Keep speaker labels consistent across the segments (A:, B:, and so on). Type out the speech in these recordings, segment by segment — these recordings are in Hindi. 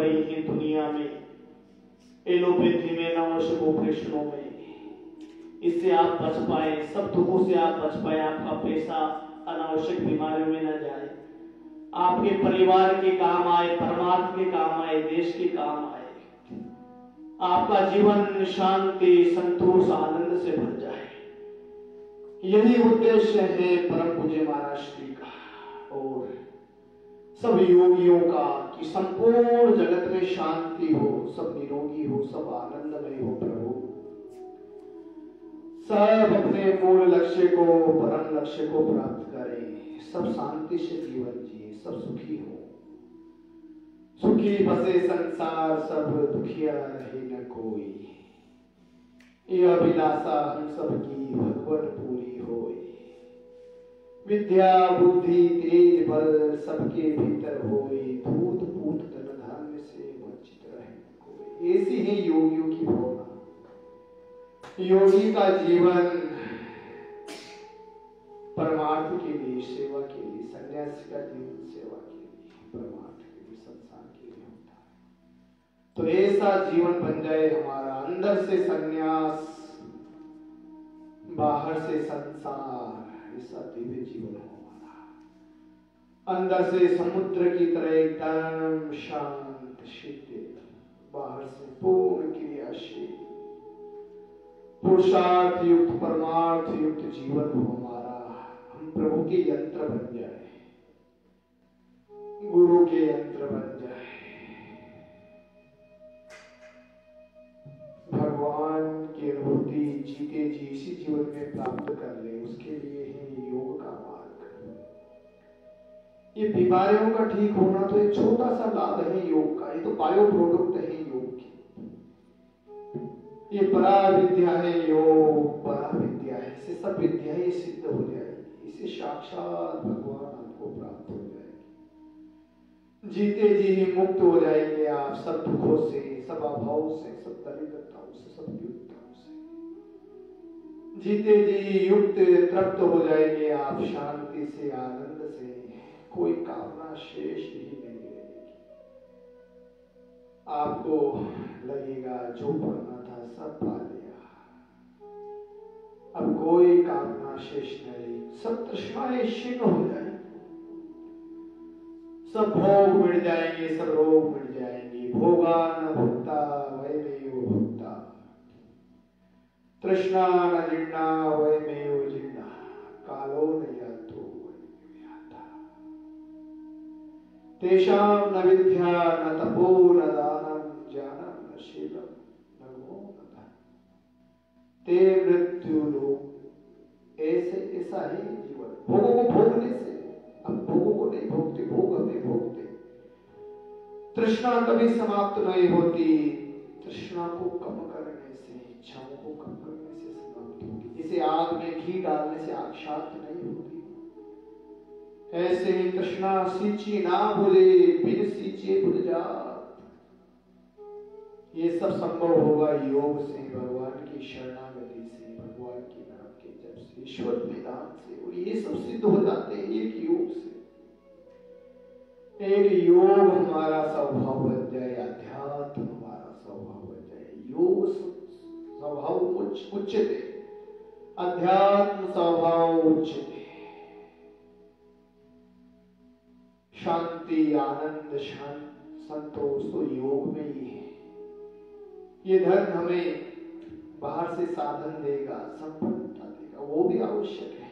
A: रही हैं दुनिया में, एलोपैथी में, नवशक ऑपरेशनों में, इससे आप बच पाए, सब दुखों से आप बच पाए, आपका पैसा अनावश्यक बीमारियों में न जाए, आपके परिवार के काम आए, परमार्थ के काम आए, देश के काम आए, आपका जीवन शांति, संतोष, आनंद से भर जाए। यही उद्देश्य है परम पूज्य महाराज श्री का और सब योगियों का कि संपूर्ण जगत में शांति हो, सब निरोगी हो, सब आनंदमय हो। प्रभु सब अपने मूल लक्ष्य को, परम लक्ष्य को प्राप्त करें, सब शांति से जीवन जिए, सब सुखी हो। सुखी बसे संसार सब, दुखिया रहे न कोई, यह अभिलाषा हम सबकी भगवान पूरी होए। विद्या बुद्धि तेज बल सबके भीतर होए, भूत भूत धन धान्य से वंचित रहे न कोई। ऐसी है योगियों की भावना। योगी का जीवन परमार्थ के लिए, सेवा के लिए, सन्यासी का जीवन सेवा के लिए, परमार्थ के लिए, संसार के लिए होता है। तो ऐसा जीवन बन जाए हमारा, अंदर से सन्यास, बाहर से संसार, ऐसा दिव्य जीवन हो हमारा। अंदर से समुद्र की तरह एकदम शांत शीतल, बाहर से पूर्ण क्रियाशील, पुरुषार्थ युक्त, परमार्थ युक्त जीवन हो हमारा। हम प्रभु के यंत्र बन जाए, गुरु के यंत्र बन जाए, भगवान की अनुभूति जीते जी इसी जीवन में प्राप्त कर ले। उसके लिए है योग का मार्ग। ये बीमारियों का ठीक होना तो एक छोटा सा लाभ है योग का, ये तो बायो प्रोडक्ट है योग की। ये परा विद्या है योग, परा विद्या है, इससे सब विद्याएं सिद्ध हो जाएगी, इससे साक्षात भगवान आपको प्राप्त हो जाएगी। जीते जी ही मुक्त हो जाएंगे आप सब दुखों से, सब अभावों से, सब दरिद्रताओं से, सब युक्तों से। जीते जी युक्त तृप्त हो जाएंगे आप शांति से, आनंद से, कोई कामना शेष ही नहीं रहेगी। आपको लगेगा जो पाना था सब पा लिया, अब कोई कामना शेष नहीं, सब तृष्णाएं क्षीण हो जाएंगी, सब भोग मिट जाएंगे, सब रोग मिट जाएंगे। भोगा न भुक्ता वयमेव भुक्ता, तृष्णा न जीर्णा वयमेव जीर्णा, कालो न यातो वयमेव याता। तेषां न विद्या न तपो न दानं, ज्ञानं न शीलं न गुणो न धनं, ते मृत्यु लोक। ऐसा ही जीवन, भोगों को भोगने से, हम भोगों को नहीं भोगते, भोग हमें भोगते। तृष्णा कभी समाप्त नहीं होती, तृष्णा को कम करने से, इच्छाओं को कम करने से समाप्त होगी। जैसे आग में घी डालने से आग शांत नहीं होती, ऐसे ही तृष्णा सींची ना बुझे, बिन सींचे बुझ जात। ये सब संभव होगा योग से, भगवान की शरणागति से, भगवान के नाम के जप से, ईश्वर विधान से, और ये सब सिद्ध हो जाते हैं एक योग से। एक योग हमारा स्वभाव बन जाए, अध्यात्म हमारा स्वभाव बन जाए। योग स्वभाव उच्चते, अध्यात्म स्वभाव उच्चते। शांति, आनंद, संतोष तो योग में ही है। ये धन हमें बाहर से साधन देगा, संपन्नता देगा, वो भी आवश्यक है,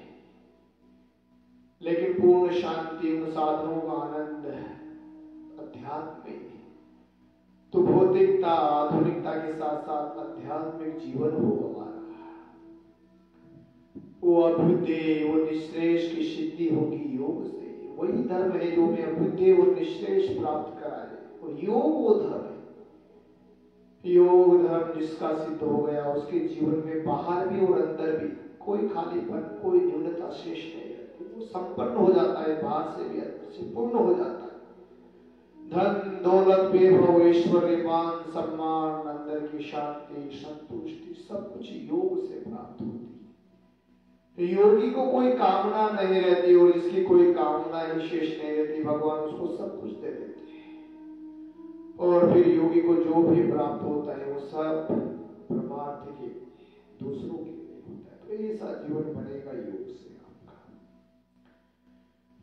A: लेकिन पूर्ण शांति, उन साधनों का आनंद अध्यात्म में। तो भौतिकता, आधुनिकता के साथ साथ आध्यात्मिक जीवन हो हमारा, वो अभ्युदय, वो निश्रेष की सिद्धि होगी योग से। वही धर्म है जो हमें अभ्युदय और निश्रेष प्राप्त कराए, और योग वो धर्म है। योग धर्म जिसका सिद्ध हो गया, उसके जीवन में बाहर भी और अंदर भी कोई खालीपन, कोई न्यूनता शेष नहीं रहती। वो संपन्न हो जाता है, बाहर से भी अंदर से पूर्ण हो जाता है। धन दौलत, वैभव, ऐश्वर्य, मान सम्मान, अंदर की शांति, संतुष्टि, सब कुछ योग से प्राप्त होती है। योगी को कोई कामना नहीं रहती, और इसकी कोई कामना ही शेष नहीं रहती, भगवान उसको सब कुछ दे देते हैं। और फिर योगी को जो भी प्राप्त होता है वो सब परमार्थ के दूसरों के लिए होता है। तो ऐसा जीवन बनेगा योग से आपका।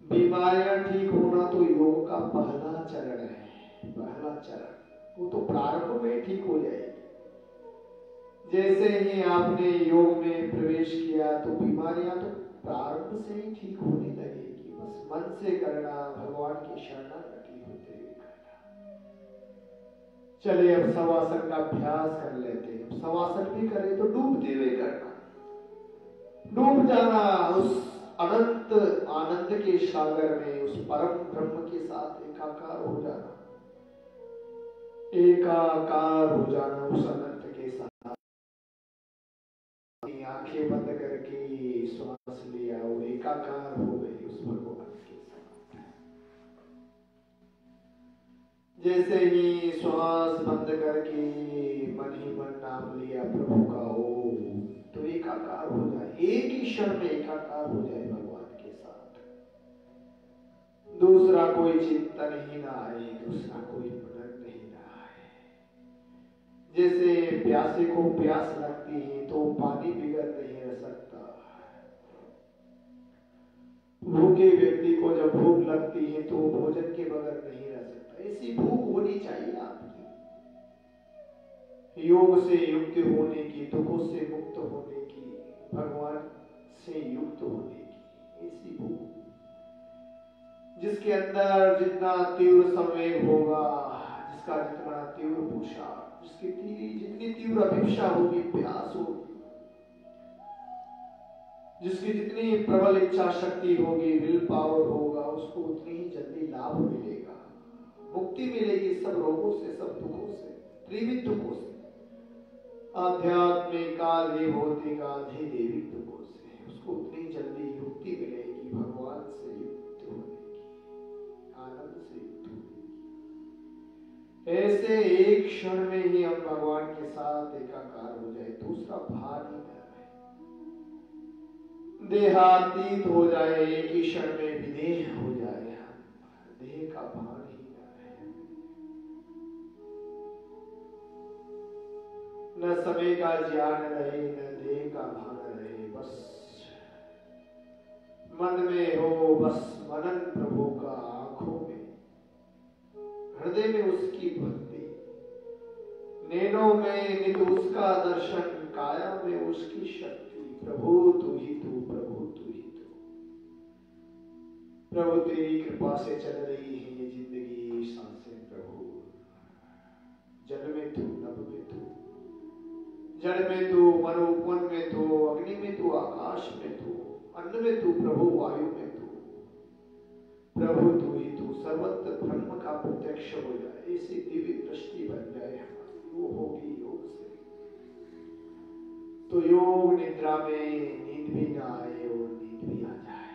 A: बीमारियां ठीक होना तो योग का पहला चरण है, पहला चरण। वो तो प्रारंभ में ठीक हो जाएगी। जैसे ही आपने योग में प्रवेश किया तो बीमारियां तो प्रारंभ से ही ठीक होने लगेगी। बस मन से करना, भगवान की शरणागति होते हुए करना। चले अब शवासन का अभ्यास कर लेते हैं। शवासन भी करें तो डूबते हुए करना, डूब जाना उस अनंत आनंद के सागर में, उस परम ब्रह्म के साथ एकाकार हो जाना, एकाकार हो जाना उस अनंत के साथ। आंखें बंद करके श्वास लिया और एकाकार हो गई उस भगवान के साथ। जैसे ही श्वास बंद करके मन ही मन नाम लिया प्रभु का ओम, तो एकाकार हो जाए, एक ही क्षण में एकाकार हो जाए भगवान के साथ। दूसरा कोई चिंतन ही ना आए, दूसरा कोई मनन नहीं ना आए। जैसे प्यासे को प्यास लगती है तो पानी बिगर नहीं रह सकता, भूखे व्यक्ति को जब भूख लगती है तो भोजन के बगैर नहीं रह सकता। ऐसी भूख होनी चाहिए आपकी, योग से युक्त होने की, दुखों से मुक्त होने की, भगवान से युक्त होने की ऐसी भूख, जिसके अंदर जितना तीव्र संवेग होगा, जिसका जितना तीव्र पुरुषार्थ, जिसकी जितनी तीव्र अभिप्सा होगी, प्यास होगी, जिसकी जितनी प्रबल इच्छा शक्ति होगी, विल पावर होगा, उसको उतनी ही जल्दी लाभ मिलेगा, मुक्ति मिलेगी सब रोगों से, सब दुखों से, त्रिविध दुखों से, आध्यात्मिक आदि भौतिक आदि देविक दुखों से। उसको उतनी जल्दी मुक्ति मिलेगी भगवान से युक्त होने की, आनंद से युक्त होने की। ऐसे एक क्षण में ही हम भगवान के साथ एकाकार हो जाए, दूसरा भार नहीं कर रहे, देहातीत हो जाए, एक ही क्षण में विदेह हो जाए, हम देह का भार ही न रहे, न समय का ज्ञान रहे, न देह का भान रहे, बस मन में हो, बस मनन प्रभु का, आंखों में, हृदय में उसकी भक्ति, नैनों में नित उसका दर्शन, काया में उसकी शक्ति। प्रभु तू ही तू, प्रभु तू ही तू, प्रभु तेरी कृपा से चल रही है ये जिंदगी, सांसें प्रभु। जल में तू, नभ में तू, जड़ में तू, मनोपन में तू, अग्नि में तू, आकाश में तू, अन्न में तू प्रभु, वायु में तू, प्रभु तू ही तू। सर्वत्र ब्रह्म का प्रत्यक्ष हो जाए, ऐसी दिव्य दृष्टि बन जाए हमारी, वो होगी योग से। तो योग निद्रा में नींद भी ना आए और नींद भी आ जाए।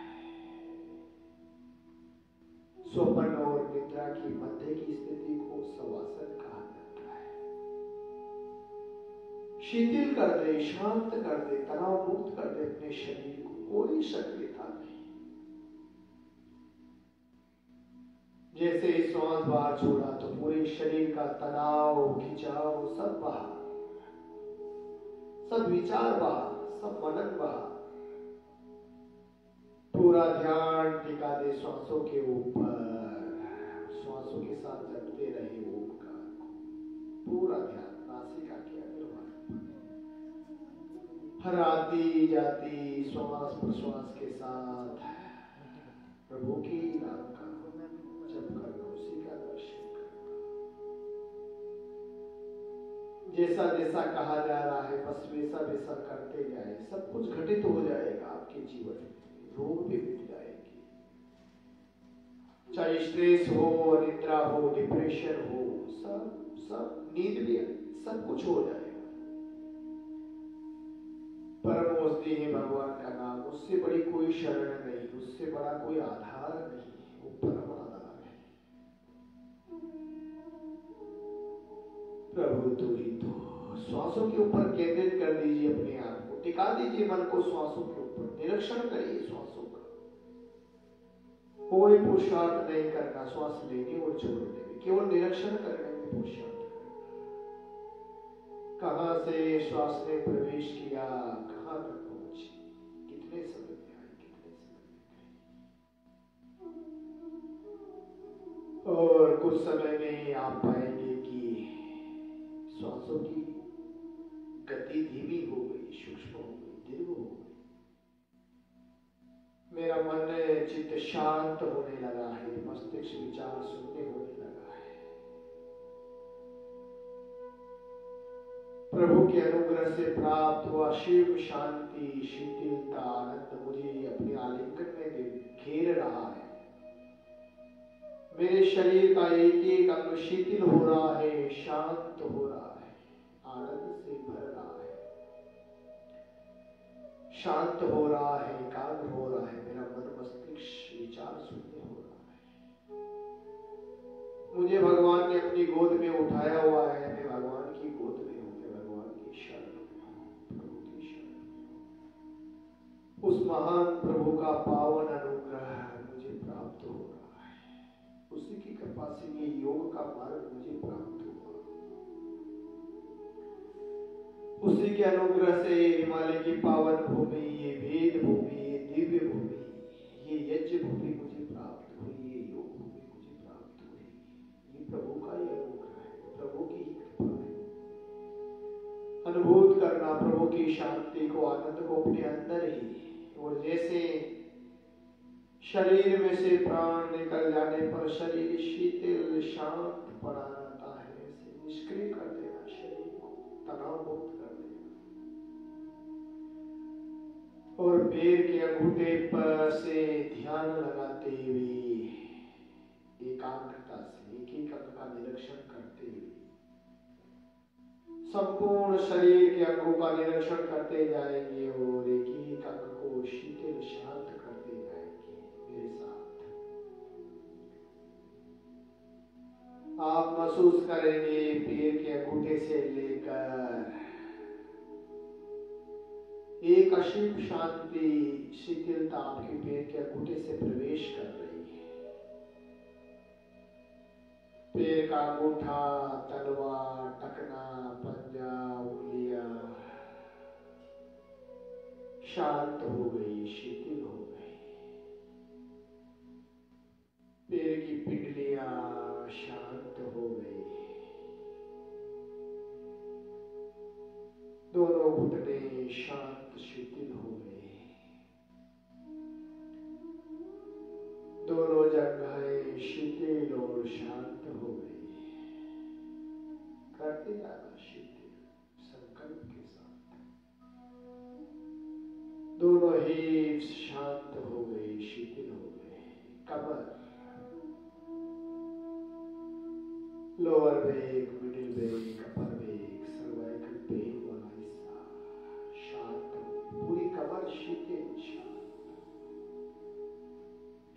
A: स्वप्न और निद्रा की मध्य की स्थिति को शवासन कहा जाता है। शिथिल कर दे, शांत कर दे, तनाव मुक्त कर दे अपने शरीर को, कोई सक्रियता नहीं। जैसे श्वास बाहर छोड़ा तो पूरे शरीर का तनाव, खिंचाव सब बाहर, सब विचार बाहर, सब मनन बाहर। पूरा ध्यान टिका दे श्वासों के ऊपर, श्वासों के साथ जपते रहे ओमकार को, पूरा ध्यान नासिका के अग्रभाग पर, हर आती जाती श्वास प्रश्वास के साथ प्रभु की नाम का जप करना, उसी का दर्शन करना। जैसा जैसा कहा जा रहा है बस वैसा वैसा करते जाए, सब कुछ घटित हो जाएगा आपके जीवन में, रोग भी मिट जाएगी। चाहे स्ट्रेस हो, निद्रा हो, डिप्रेशन हो, सब नींद भी, सब कुछ हो जाएगा। परम औषधि है भगवान का नाम, उससे बड़ी कोई शरण नहीं, उससे बड़ा कोई आधार नहीं, वो परम आधार है। प्रभु तू ही तू। श्वासों के ऊपर केंद्रित कर दीजिए अपने आप को, टिका दीजिए मन को श्वासों के ऊपर, निरीक्षण करिए श्वासों का। कोई पुरुषार्थ नहीं करना श्वास लेने और छोड़ने में, केवल निरीक्षण करने में को शांत करना। कहां से श्वास ने प्रवेश किया, कहां तक पहुंची, कितने समय में आई, कितने समय में गई। और कुछ समय में आप पाएंगे कि श्वासों की गति धीमी हो गई, सूक्ष्म हो गई, दीर्घ हो गई। मेरा मन चित्त शांत होने लगा है, मस्तिष्क विचार शून्य होने लगा है। प्रभु के अनुग्रह से प्राप्त हुआ शिव शांति, शीतलता, आनंद मुझे अपने आलिंगन में घेर रहा है। मेरे शरीर का एक एक अंग शिथिल हो रहा है, शांत हो रहा है, आनंद से भर रहा है, शांत हो रहा है, एकाग्र हो रहा है। मेरा मन मस्तिष्क विचार शून्य हो रहा है। मुझे भगवान ने अपनी गोद में उठाया हुआ है। मैं भगवान की गोद में हूँ, मैं भगवान की शरण में हूँ, प्रभु की शरण में हूँ। उस महान प्रभु का पावन अनुग्रह मुझे प्राप्त हो रहा है। उसी की कृपा से ये योग का मार्ग मुझे प्राप्त हुआ। उसी के अनुग्रह से हिमालय की पावन भूमि, ये वेद भूमि, ये दिव्य भूमि, ये यज्ञ भूमि मुझे प्राप्त हुई, ये योग भूमि मुझे प्राप्त हुई। ये प्रभु का ही अनुग्रह है, प्रभु की ही कृपा है। अनुभूत करना प्रभु की शांति को, आनंद को अपने अंदर ही। और जैसे शरीर में से प्राण निकल जाने पर शरीर शीतल शांत पड़ा रहता है, ऐसे निष्क्रिय कर देना शरीर को, तनाव मुक्त कर देना। और पैर के अंगूठे पर से ध्यान लगाते हुए, एकाग्रता से एक एक अंग का निरीक्षण करते हुए, संपूर्ण शरीर के अंगों का निरीक्षण करते जाएंगे और एक एक अंग को शीतल शांत करते जाएंगे। मेरे साथ आप महसूस करेंगे पैर के अंगूठे से लेकर एक असीम शांति, शीतलता आपके पैर के अंगूठे से प्रवेश कर रही है। पैर का अंगूठा, तलवा, टखना, पंजा, उंगलियां शांत हो गई, शीतल हो गई। पैर की पिंडलियां शांत हो गई। दोनों घुटने शांत शीतल हो गए। दोनों जगहें शीतल और शांत हो गई। करते जाना शीतल संकल्प के साथ। दोनों हिप्स शांत हो गई, शीतल हो गए। कमर, lower back, middle back, upper back, cervical pain वाला हिस्सा शांत हो गई। पूरी कमर शीतल शांत,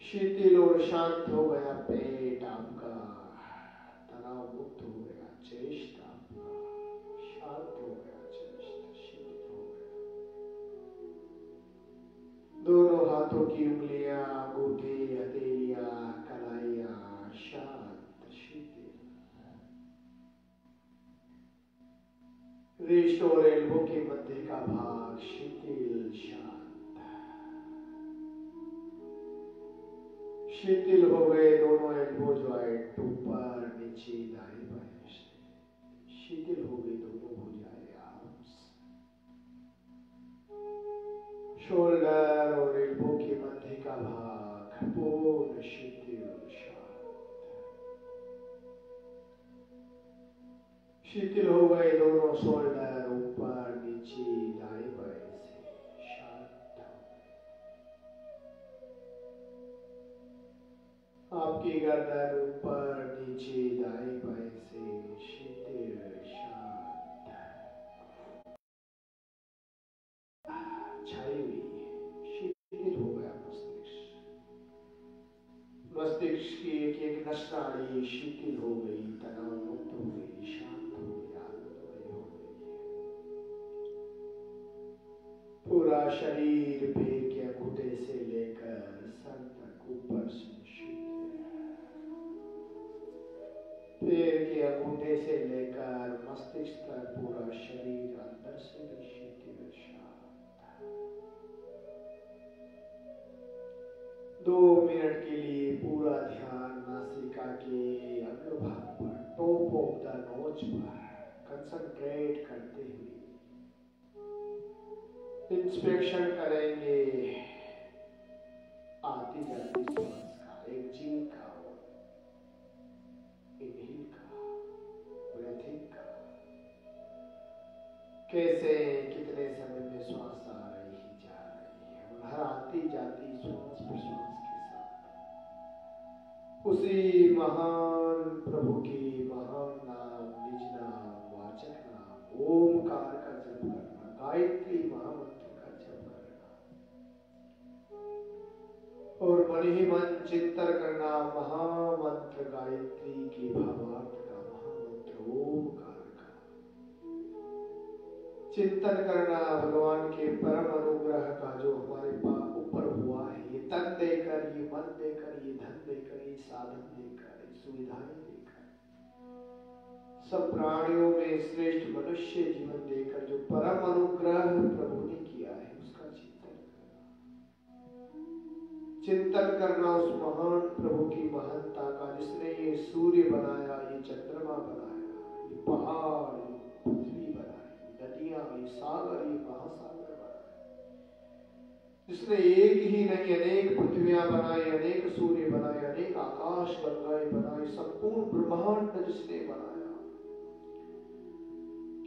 A: शीतल और शांत हो गया। पेट आपका तनाव मुक्त हो गया। चेस्ट आपका शांत हो गया, चेस्ट शीतल हो गया। दोनों हाथों की उंगलियां, अंगूठे, हथेलियां, कलाइयां शांत शीतल। रिस्ट और एल्बो के मध्य का भाग शीतल शांत, शीतल हो गए। दोनों एल्बो जॉइंट ऊपर नीचे दाएं बाएं से शीतल हो गई। दोनों भुजाएं, आर्म्स, शोल्डर और एल्बो के मध्य का भाग पूर्ण शीतल शांत, शीतल हो गए। दोनों शोल्डर ऊपर नीचे दाएं बाएं से शांत। आपकी गर्दन ऊपर नीचे दाएं बाएं से शीतल शांत छाई हुई, शीतल हो गया। मस्तिष्क की एक एक नसनाड़ी शीतल हो गई, तनाव मुक्त हो गई, शांत हो गई, आनंदमय हो गई। पूरा शरीर पैर के अंगूठे से लेकर सर तक ऊपर से शीतल। पैर के अंगूठे से लेकर मस्तिष्क तक पूरा शरीर अंदर से दृश्यते शांत। 2 मिनट के लिए पूरा ध्यान नासिका के अग्र भाग पर, टॉप ऑफ द नोज पर कंसंट्रेट करते हुए इंस्पेक्शन करेंगे आती जाती सांस का, एक्सहेल का, इनहेल का, ब्रीथिंग का, कैसे कितने समय में श्वास आ रही जा रही है और हर आती जाती श्वास प्रश्वास के साथ उसी महान प्रभु की महान नाम, निज नाम, वाचक नाम, ओमकार का जप करना, गायत्री महामंत्र का जप करना और मन ही मन चिंतन करना महामंत्र गायत्री के भावार्थ का, महामंत्र ओमकार का चिंतन करना, भगवान के परम अनुग्रह का जो हमारे ऊपर हुआ है, ये तन देकर, ये मन देकर, ये धन देकर, ये साधन देकर, ये सुविधाएं देकर, सब प्राणियों में श्रेष्ठ मनुष्य जीवन देकर जो परम अनुग्रह प्रभु ने किया है, उसका चिंतन करना उस महान प्रभु की महानता का, जिसने ये सूर्य बनाया, ये चंद्रमा बनाया, ये पहाड़, ये पृथ्वी बनाई, नदियां, ये सागर, ये महासागर बनाए, जिसने एक ही नहीं अनेक पृथ्वियां बनाई, अनेक सूर्य बनाए, अनेक आकाश गंगाएं बनाई, संपूर्ण ब्रह्मांड जिसने बनाया,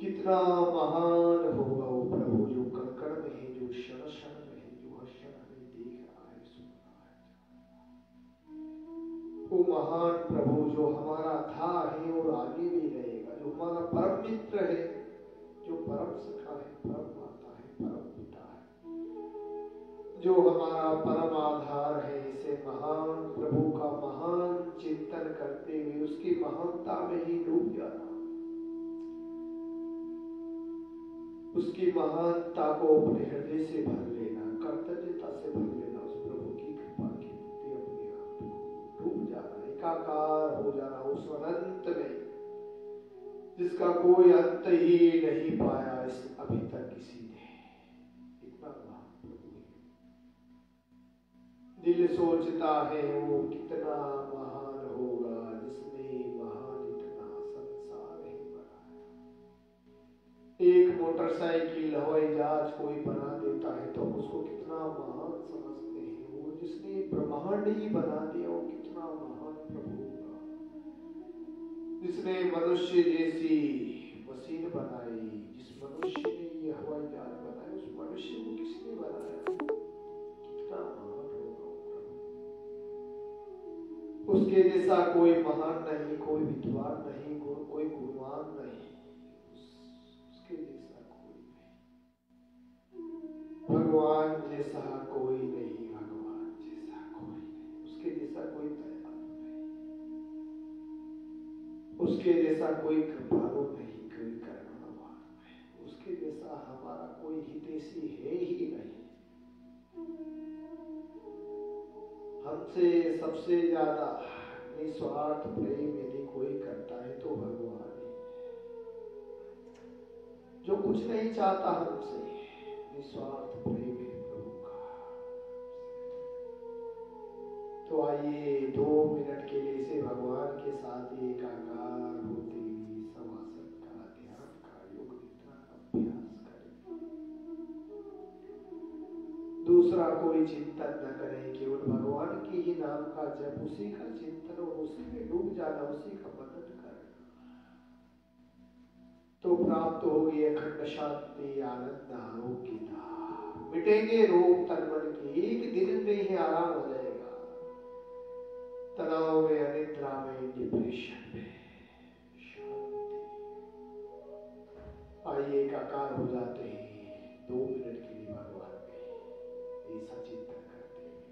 A: कितना महान होगा वो प्रभु जो कण कण में है, जो क्षण क्षण में है, जो हर क्षण हमें देख रहा है, सुन रहा है। वो महान प्रभु जो हमारा था है और आगे भी रहेगा, जो हमारा परम मित्र है, जो परम सखा है, परम माता है, परम पिता है, जो हमारा परम आधार है, इसे महान प्रभु का महान चिंतन करते हुए उसकी महानता में ही डूब जाना, उसकी महानता को अपने हृदय से भर लेना, कर्तव्यता से भर लेना, उस प्रभु की कृपा के प्रति अपने आप को डूब जाना, एकाकार हो जाना उस अनंत में जिसका कोई अंत ही नहीं पाया इस अभी तक किसी ने। इतना महान प्रभु है, दिल सोचता है वो कितना महान होगा जिसने महान इतना संसार ही बनाया। एक मोटरसाइकिल, हवाई जहाज कोई बना देता है तो उसको कितना महान समझते हैं, वो जिसने ब्रह्मांड ही बना दिया वो कितना महान प्रभु होगा, जिसने मनुष्य जैसी मशीन बनाई, जिस मनुष्य ने ये हवाई जहाज बनाया उस मनुष्य को किसने बनाया, कितना महान होगा प्रभु। उसके जैसा कोई महान नहीं, कोई विद्वान नहीं, कोई गुणवान नहीं, उसके जैसा कोई नहीं, भगवान जैसा कोई नहीं, भगवान जैसा कोई नहीं, उसके जैसा कोई दयालु नहीं, उसके जैसा कोई कृपालु नहीं, कोई करुणावान नहीं, उसके जैसा हमारा कोई हितैषी है ही नहीं। हमसे सबसे ज्यादा निस्वार्थ प्रेम यदि कोई करता है तो भगवान ही, जो कुछ नहीं चाहता हमसे, निस्वार्थ प्रेम है प्रभु का। तो आइए 2 मिनट के लिए इसे भगवान के साथ एकाकार होते हुए समासन का, ध्यान का, योग निद्रा का अभ्यास करें। दूसरा कोई चिंतन न करें, केवल भगवान के ही नाम का जप, उसी का चिंतन और उसी में डूब जाना, उसी का मनन करना, तो प्राप्त होगी अखंड शांति, आनंद, आरोग्यता, मिटेंगे रोग तन मन के, एक दिन में ही आराम हो जाएगा, तनाव में, अनिद्रा में, डिप्रेशन में शांति। आइए एकाकार हो जाते हैं 2 मिनट के लिए भगवान में ऐसा चिंतन करते हुए।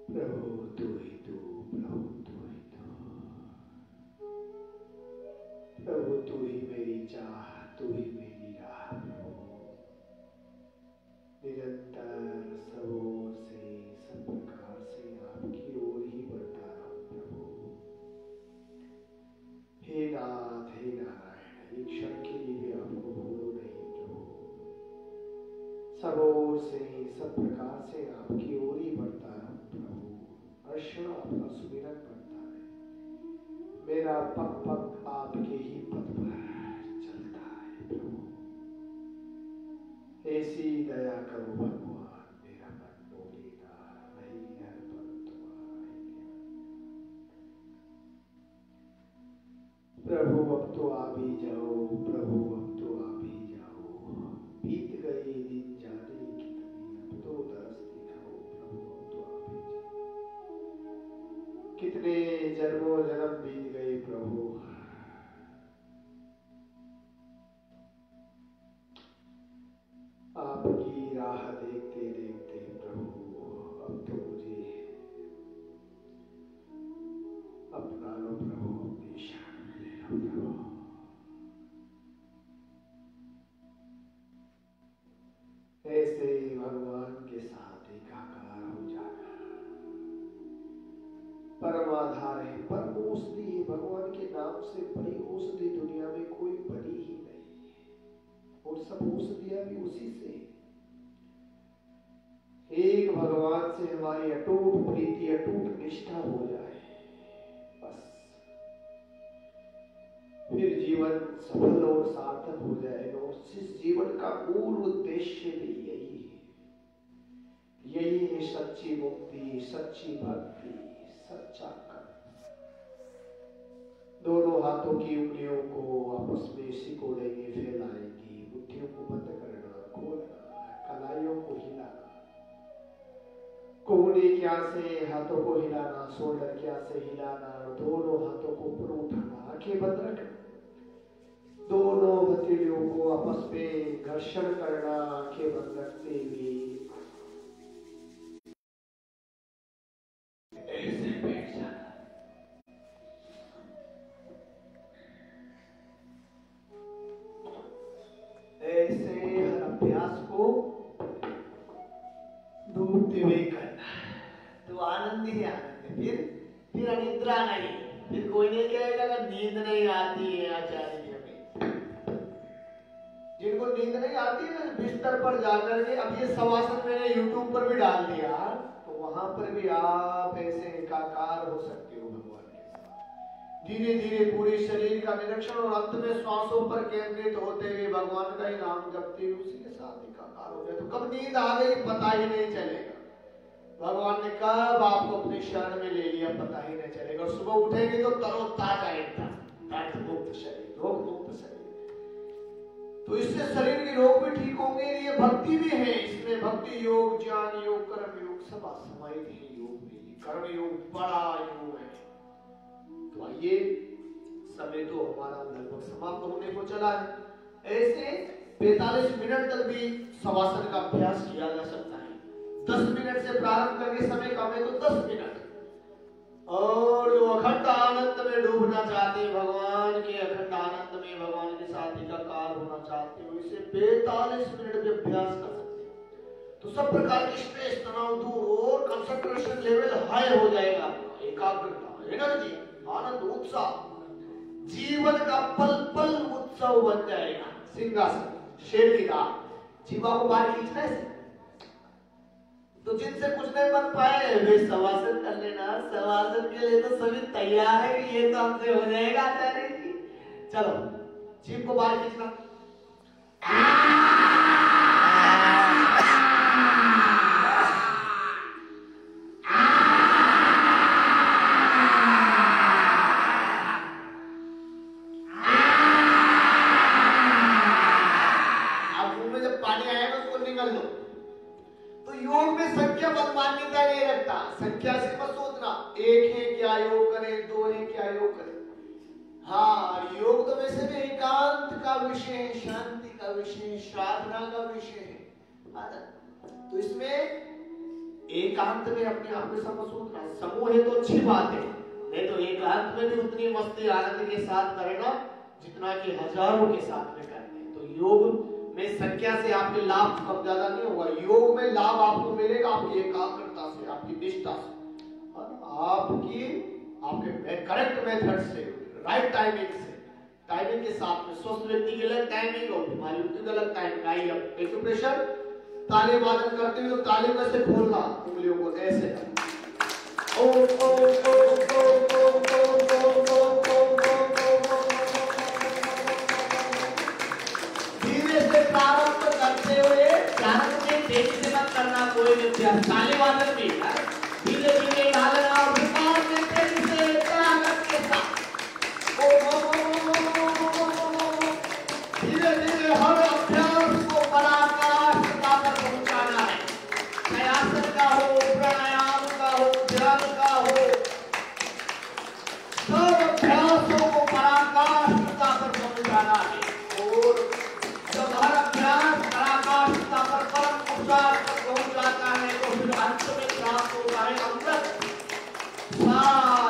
A: प्रभु तू ही तू, प्रभु तू ही तू, प्रभु तू ही मेरी चाह, तू ही मेरी राह। प्रभु निरंतर सब ओर से, सब प्रकार से आपकी ओर ही बढ़ता रहूं। प्रभु हे नाथ, हे नारायण, एक क्षण के लिए भी आपको भूलो नहीं। प्रभु सब ओर से, सब प्रकार से आपकी ओर ही बढ़ता रहूं। प्रभु हर क्षण आपका सुमिरन करता रहे। मेरा पग पग आपके ही पद पर चलता है। प्रभु ऐसी दया करो भगवान, मेरा मन बोलेगा नहीं हर पल तुम्हारा ही ज्ञान। प्रभु अब तो आ भी जाओ, प्रभु अब तो आ भी जाओ, बीत गए दिन जाने कितने, अब तो दरस दिखाओ। प्रभु अब तो आ भी जाओ। कितने जन्मों जन्म बीत गए प्रभु, आपकी राह देखते देखते। प्रभु अब तो मुझे अपना लो प्रभु, अपनी शरण में ले लो प्रभु। ऐसे भगवान के साथ एकाकार हो जाना परम आधार है, परम औषधि है। भगवान के नाम से बड़ी औषधि दुनिया में कोई बनी ही नहीं, और सब औषधियां भी उसी से। एक भगवान से हमारी अटूट प्रीति, अटूट निष्ठा हो जाए, बस फिर जीवन सफल और सार्थक हो जाएगा। और इस जीवन का मूल उद्देश्य भी यही है। यही है सच्ची मुक्ति, सच्ची भक्ति, सच्चा कर्म। दोनों हाथों की उंगलियों को आपस में सिकोड़ेंगे, फैलाएंगे, मुट्ठियों को बंद करना, खोलना, कलाइयों को हिलाना, कोहनी क्या से हाथों को हिलाना, शोल्डर क्या से हिलाना, दोनों हाथों को ऊपर उठाना, आंखें बंद रखना, दोनों हथेलियों को आपस में घर्षण करना, आंखें बंद रखते हुए ऐसे बैठ जाना। ऐसे हर अभ्यास को डूबते हुए करना, तो आनंद ही आनंद है। फिर अनिद्रा नहीं, फिर कोई नहीं कहेगा कि नींद नहीं आती है आचार्य जी हमें। जिनको नींद नहीं आती है ना, बिस्तर पर जाकर के, अब ये शवासन मैंने यूट्यूब पर भी डाल दिया, तो वहां पर भी आप ऐसे एकाकार हो सकते हो भगवान के साथ। धीरे धीरे पूरे शरीर का निरीक्षण और अंत में श्वासों पर केंद्रित होते हुए भगवान का ही नाम जपते हुए उसी के साथ एकाकार हो जाए, तो कब नींद आ गई पता ही नहीं चलेगा। भगवान ने कब आपको अपनी शरण में ले लिया पता ही नहीं चलेगा। और सुबह उठेंगे तो तरोताजा एकदम, दर्द मुक्त शरीर, रोग मुक्त शरीर। तो इससे शरीर के रोग भी ठीक होंगे। ये भक्ति भी है, इसमें भक्ति योग, ज्ञान योग, कर्म योग सब समाहित है योग में। कर्म योग बड़ा योग है। तो आइए, समय तो हमारा लगभग समाप्त होने को चला है। ऐसे 45 मिनट तक भी शवासन का अभ्यास किया जा सकता है। 10 मिनट से प्रारंभ करके समय कम है तो 10 मिनट। और जो अखंड आनंद में डूबना चाहते हैं, भगवान के अखंड आनंद में भगवान के साथ एकाकार होना चाहते हो, इसे 45 मिनट भी अभ्यास कर सकते हैं। तो सब प्रकार की स्ट्रेस, तनाव दूर और कंसंट्रेशन लेवल हाई हो जाएगा आपका। एकाग्रता, एनर्जी, आनंद, उत्साह, जीवन का पल पल उत्सव बन जाएगा। सिंहासन, शेरविदा, जीवा को बाहर खींचना है। तो जिनसे कुछ नहीं बन पाए वे शवासन कर लेना। शवासन के लिए तो सभी तैयार है कि ये तो हमसे हो जाएगा आचार्य जी। चलो, जीभ को बाहर खींचना। संख्या से मत सोचना, एक है क्या योग करें, दो है क्या योग करें। हाँ, योग तो वैसे भी एकांत का विषय है, शांति का विषय है, साधना का विषय है। तो इसमें
B: एकांत में अपने आप में समझ उतना समूह है तो अच्छी बात है, नहीं तो एकांत में भी उतनी मस्ती आनंद के साथ करना जितना कि हजारों के साथ में करते हैं। तो योग में संख्या से आपके लाभ कम ज्यादा नहीं होगा, योग में लाभ आपको मिलेगा आपकी एकाग्रता से, आपकी निष्ठा से, आपके करेक्ट मेथड से, राइट टाइमिंग से, टाइमिंग के साथ में। स्वस्थ व्यक्ति के लिए टाइमिंग और बीमारी व्यक्ति का अलग टाइमिंग आई। अब एक्यूप्रेशर ताली वादन करते हुए तो ताली में से खोलना उंगलियों को ऐसे धीरे से प्रारंभ करते हुए, प्रारंभ में तेजी से मत करना कोई भी अभ्यास, ताली वादन भी धीरे धीरे डालना और विमान में तेजी से ताकत के साथ धीरे धीरे हर अभ्यास को पराकाष्ठता पर पहुंचाना है, चाहे आसन का हो, प्राणायाम का हो, ध्यान का हो, सब अभ्यासों को पराकाष्ठता पर पहुंचाना है। और जब हर अभ्यास पराकाष्ठता पर परम पुरुषार्थ तक पहुंच जाता है तो फिर अंत में प्राप्त होता है अमृत।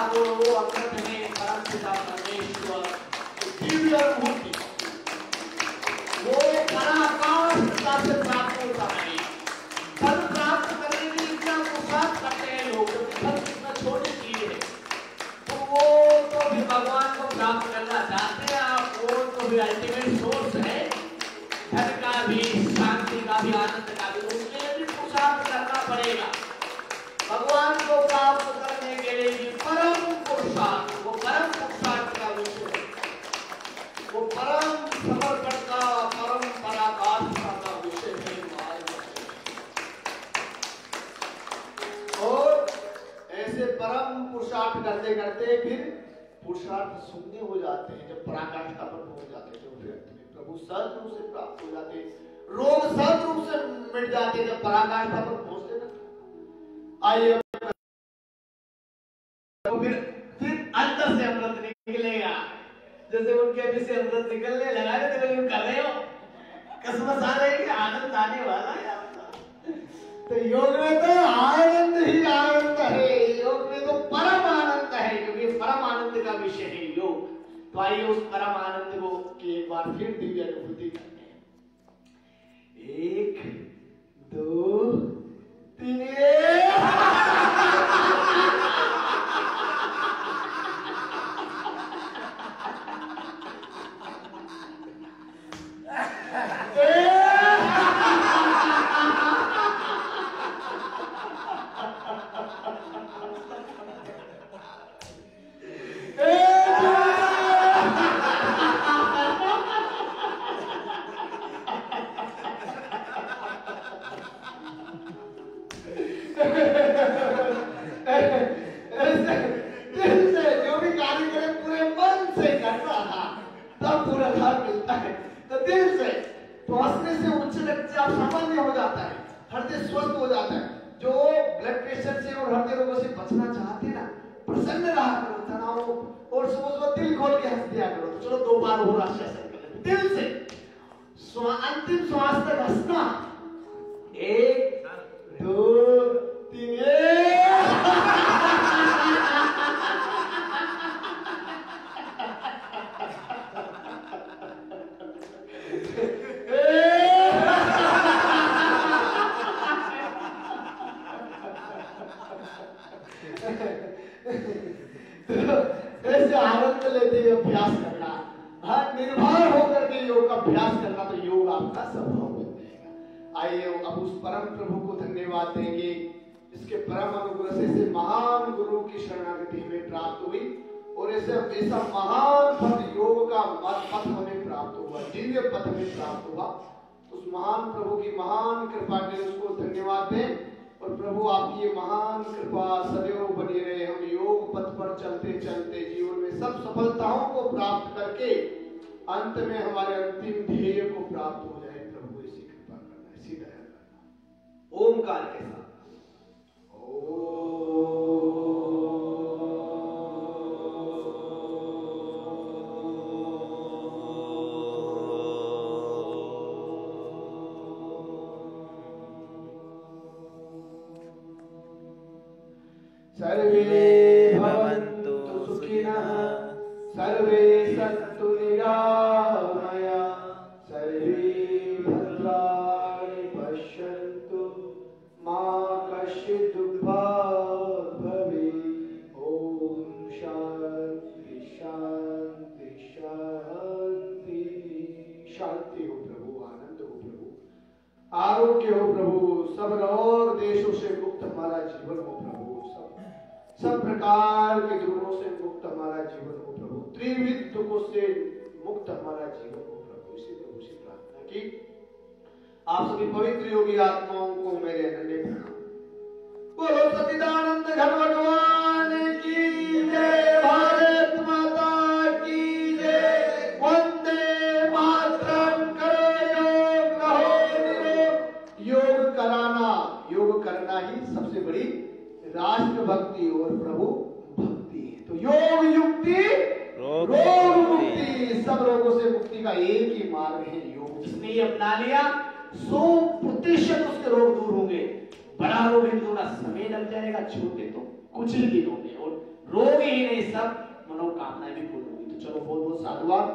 B: वो अमृत में परम पिता परमेश्वर दिव्य अनुभूति, वो पराकाष्ठता से प्राप्त होता है। फल प्राप्त करने के लिए इतना पुरुषार्थ करते हैं लोग, फल कितना छोटी चीज है, तो वो तो भी भगवान को प्राप्त करना चाहते हैं आप, वो तो भी अल्टीमेट सोर्स है धन का भी, शांति का भी, आनंद का भी, उसके लिए भी पुरुषार्थ करना पड़ेगा। भगवान को प्राप्त करने के लिए भी परम पुरुषार्थ, वो परम पुरुषार्थ का विषय है, वो परम समर्पण का, परम पराकाष्ठा का विषय है। और ऐसे परम पुरुषार्थ करते करते फिर पुरुषार्थ शून्य हो जाते हैं, जब पराकाष्ठा पर पहुंच जाते हैं, जो फिर प्रभु सहज रूप से प्राप्त हो जाते हैं, रोग सहज रूप से मिट जाते हैं जब पराकाष्ठा पर पहुंचते हैं। आइए तो फिर अंदर से अमृत निकलेगा, जैसे उनके अभी से अमृत निकलने लगा है, तो यूं कर रहे हो, कसमस आ रही है, आनंद आने वाला है आपका। तो योग में तो आनंद ही आनंद है, योग में तो परम आनंद है, क्योंकि परम आनंद का विषय है योग। तो आइए उस परम आनंद को की एक बार फिर दिव्य अनुभूति करते हैं। 1 2 3 ऐसे आनंद लेते हुए अभ्यास करना, निर्भर होकर के योग का अभ्यास करना, तो योग आपका स्वभाव बन जाएगा। आइए अब उस परम प्रभु को धन्यवाद देंगे, इसके परम अनुग्रह से ऐसे महान गुरु की शरणागति हमें प्राप्त हुई और ऐसा महान पथ योग का पथ हमें प्राप्त हुआ, दिव्य पथ हमें प्राप्त हुआ। उस महान प्रभु की महान कृपा के उसको धन्यवाद दें और प्रभु आपकी ये महान कृपा सदैव बनी रहे। हम योग पथ पर चलते चलते जीवन में सब सफलताओं को प्राप्त करके अंत में हमारे अंतिम ध्येय को प्राप्त हो जाए। प्रभु इसी कृपा करना, इसी दया करना। ओमकार के साथ
A: सर्वे भवन्तु सुखिनः, सर्वे सन्तु निरामया, सर्वे भद्राणि पश्यन्तु, मा कश्चित् दुःखभाग् भवेत्। ओम शांति शांति शांति। शांति हो प्रभु, आनंद हो प्रभु, आरोग्य हो प्रभु, सब रोग देशों से मुक्त हमारा जीवन हो प्रभु, सब प्रकार के दुखों से मुक्त हमारा जीवन हो प्रभु, त्रिविध दुखों से मुक्त हमारा जीवन हो प्रभु। इसी प्रभु से प्रार्थना की। आप सभी पवित्र योगी आत्माओं को मेरे अनन्य प्रणाम। बोलो सच्चिदानंद घन भगवान की जय, भारत माता की जय, वंदे मातरम। करो योग, रहो निरोग। योग कराना, योग करना ही सबसे बड़ी राष्ट्र भक्ति और प्रभु भक्ति है। तो योग युक्ति रोग मुक्ति, सब रोगों से मुक्ति का एक ही मार्ग है योग। जिसने ये अपना लिया 100% उसके रोग दूर होंगे। बड़ा रोग है थोड़ा समय लग जाएगा, छोटे तो कुछ ही दिन होंगे, और रोग ही नहीं सब मनोकामनाएं भी पूर्ण होंगी। तो चलो बहुत बहुत साधुवाद।